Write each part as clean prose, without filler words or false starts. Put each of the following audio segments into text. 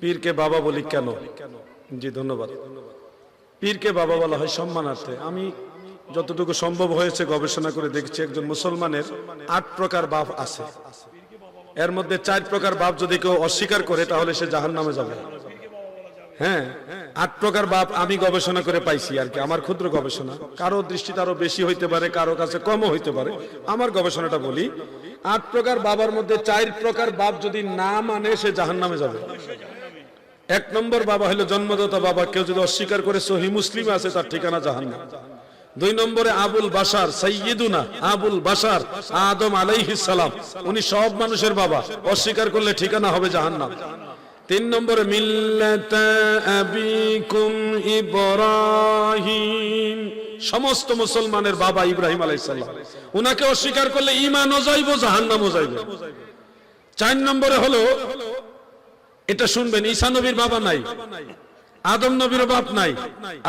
পীরকে বাবা বলি কেন? জি ধন্যবাদ। পীরকে বাবা বলা হয় সম্মানার্থে। আমি যতটুকু সম্ভব হয়েছে গবেষণা করে দেখছি, একজন মুসলমানের 8 প্রকার বাপ আছে। এর মধ্যে 4 প্রকার বাপ যদি কেউ অস্বীকার করে তাহলে সে জাহান্নামে যাবে। হ্যাঁ, 8 প্রকার বাপ আমি গবেষণা করে পাইছি আর কি, আমার ক্ষুদ্র গবেষণা। কারো দৃষ্টিতে আরো বেশি হইতে পারে, কারো কাছে কমও হইতে পারে। আমার গবেষণাটা বলি, 8 প্রকার বাবার মধ্যে 4 প্রকার বাপ যদি না মানে সে জাহান্নামে যাবে। 1 নম্বর বাবা হলো জন্মদাতা বাবা, কেউ যদি অস্বীকার করে সহিহ মুসলিমে আছে তার ঠিকানা জাহান্নাম। 2 নম্বরে আবুল বাশার, সাইয়্যিদুনা আবুল বাশার আদম আলাইহিস সালাম, উনি সব মানুষের বাবা, অস্বীকার করলে ঠিকানা হবে জাহান্নাম। 3 নম্বরে মিল্লাতা আবিকুম ইব্রাহিম, সমস্ত মুসলমানের বাবা ইব্রাহিম আলাইহিস সালাম, উনাকে অস্বীকার করলে ঈমানও যাইব জাহান্নামও যাইব। 4 নম্বরে হলো, এটা শুনবেন, ঈসা নবীর বাবা নাই, আদম নবীর বাপ নাই।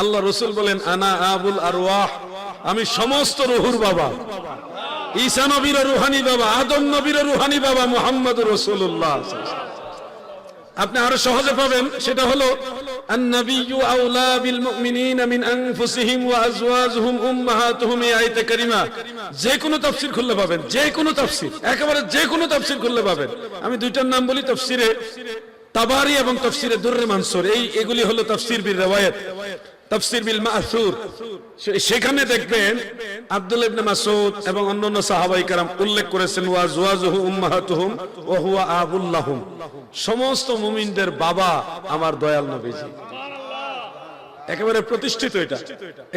আল্লাহ রাসূল বলেন আনা আবুল আরওয়াহ, আমি সমস্ত রূহুর বাবা। ঈসা নবীর রূহানি বাবা, আদম নবীর রূহানি বাবা মুহাম্মদুর রাসূলুল্লাহ। আপনি আরো সহজে পাবেন, সেটা হলো আন-নাবিয়্যু আওলা বিল মুমিনিনা মিন আনফুসিহিম ওয়া আজওয়াজুহুম উম্মাহাতুহুম। এই আয়াতে কারিমা যে কোনো তাফসীর খুললে পাবেন, যে কোনো তাফসীর, একেবারে যে কোনো তাফসীর খুললে পাবেন। আমি দুইটার নাম বলি, তাফসীরে তাবারি এবং তাফসীরে দুররে মানসুর। এগুলি হলো তাফসীর বিল রিওয়ায়াত, তাফসীর বিল মা'সুর। সেখানে দেখবেন আব্দুল্লাহ ইবনে মাসউদ এবং অন্যান্য সাহাবায়ে কেরাম উল্লেখ করেছেন ওয়া আজওয়াজুহু উম্মাহাতুহুম ওয়া হুয়া আবুল লাহুম, সমস্ত মুমিনদের বাবা আমার দয়াল নবীজি। একেবারে প্রতিষ্ঠিত এটা।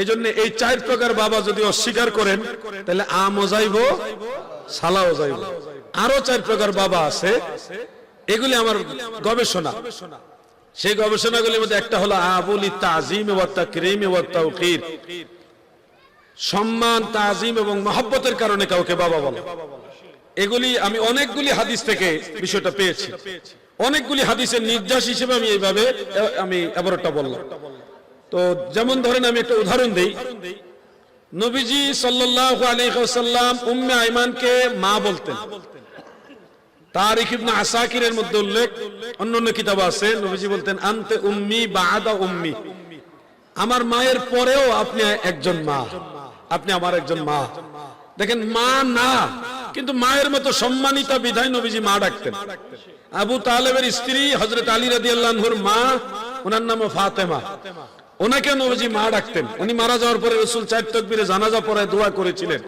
এইজন্য এই 4 প্রকার বাবা যদি অস্বীকার করেন তাহলে আমও যাইব, সালাও যাইব। আরো 4 প্রকার বাবা আছে, এগুলি আমার গবেষণা। সেই গবেষণাগুলির মধ্যে একটা হলো আবুল তাজিম ওয়া তাকরীম ওয়া তাওকীর, সম্মান, তাজিম এবং মহব্বতের কারণে কাউকে বাবা বলে। এগুলি আমি অনেকগুলি হাদিস থেকে বিষয়টা পেয়েছি। অনেকগুলি হাদিসের নির্যাস হিসেবে আমি এইভাবে এবারটা বললাম। তো যেমন ধরেন, আমি একটা উদাহরণ দেই। নবীজি সাল্লাল্লাহু আলাইহি ওয়াসাল্লাম উম্মে আইমানকে মা বলতেন। তারিখ ইবনে আসাকিরের মধ্যে উল্লেখ, অন্যান্য কিতাবে আছে, নবীজি বলতেন আনতে উম্মি বা'দা উম্মি, আমার মায়ের পরেও আপনি একজন মা, আপনি আমার একজন মা। দেখেন, মা না, কিন্তু মায়ের মতো সম্মানিতা বিধায় নবীজি মা ডাকতেন। আবু তালেবের স্ত্রী হযরত আলী রাদিয়াল্লাহু আনহুর মা, ওনার নাম ফাতেমা, ওনাকে নবীজি মা ডাকতেন। উনি মারা যাওয়ার পরে রাসূল 4 তাকবীরে জানাজা পড়ায় দোয়া করেছিলেন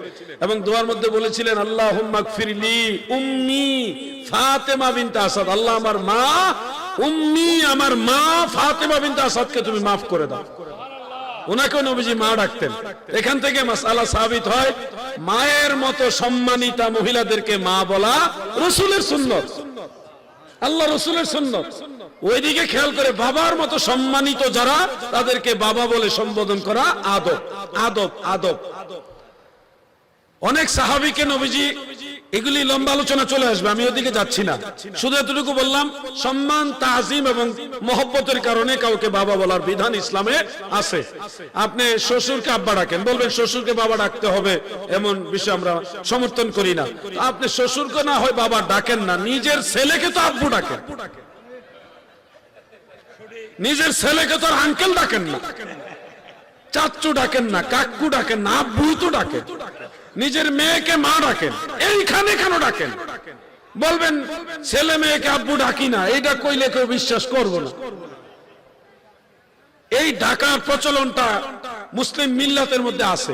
এবং দোয়ার মধ্যে বলেছিলেন আল্লাহুম্মা গফিরলি উম্মি ফাতেমা বিনত আসাদ, আল্লাহ আমার মা উম্মি, আমার মা ফাতেমা বিনত আসাদকে তুমি মাফ করে দাও। ওনাকেও নবীজি মা ডাকতেন। এখান থেকে মাসআলা সাবিত হয়, মায়ের মতো সম্মানিতা মহিলাদেরকে মা বলা রাসূলের সুন্নাত, আল্লাহ রাসূলের সুন্নাত। ওইদিকে খেয়াল করে বাবার মতো সম্মানিত যারা, তাদেরকে বাবা বলে সম্বোধন করা আদব, আদব, আদব। অনেক সাহাবীকে নবীজি, এগুলি লম্বা আলোচনা চলে আসবে, আমি ওদিকে যাচ্ছি না, শুধু এতটুকু বললাম, সম্মান, তাজিম এবং মহব্বতের কারণে কাউকে বাবা বলার বিধান ইসলামে আছে। আপনি শ্বশুরকে আব্বা ডাকেন, বলবেন শ্বশুরকে বাবা ডাকতে হবে, এমন বিষয় আমরা সমর্থন করি না। আপনি শ্বশুরকে না হয় বাবা ডাকেন না, নিজের ছেলেকে তো আব্বু ডাকেন, নিজের ছেলেকে তো আঙ্কেল ডাকেন না, চাচ্চু ডাকেন না, কাকু ডাকেন না, আব্বু তো ডাকেন। নিজের মেয়েকে মা ডাকেন, এইখানে কেন ডাকেন? বলবেন ছেলে মেয়েকে আব্বু ডাকি না, এইটা কইলে কেউ বিশ্বাস করবো না। এই ডাকার প্রচলনটা মুসলিম মিল্লাতের মধ্যে আছে।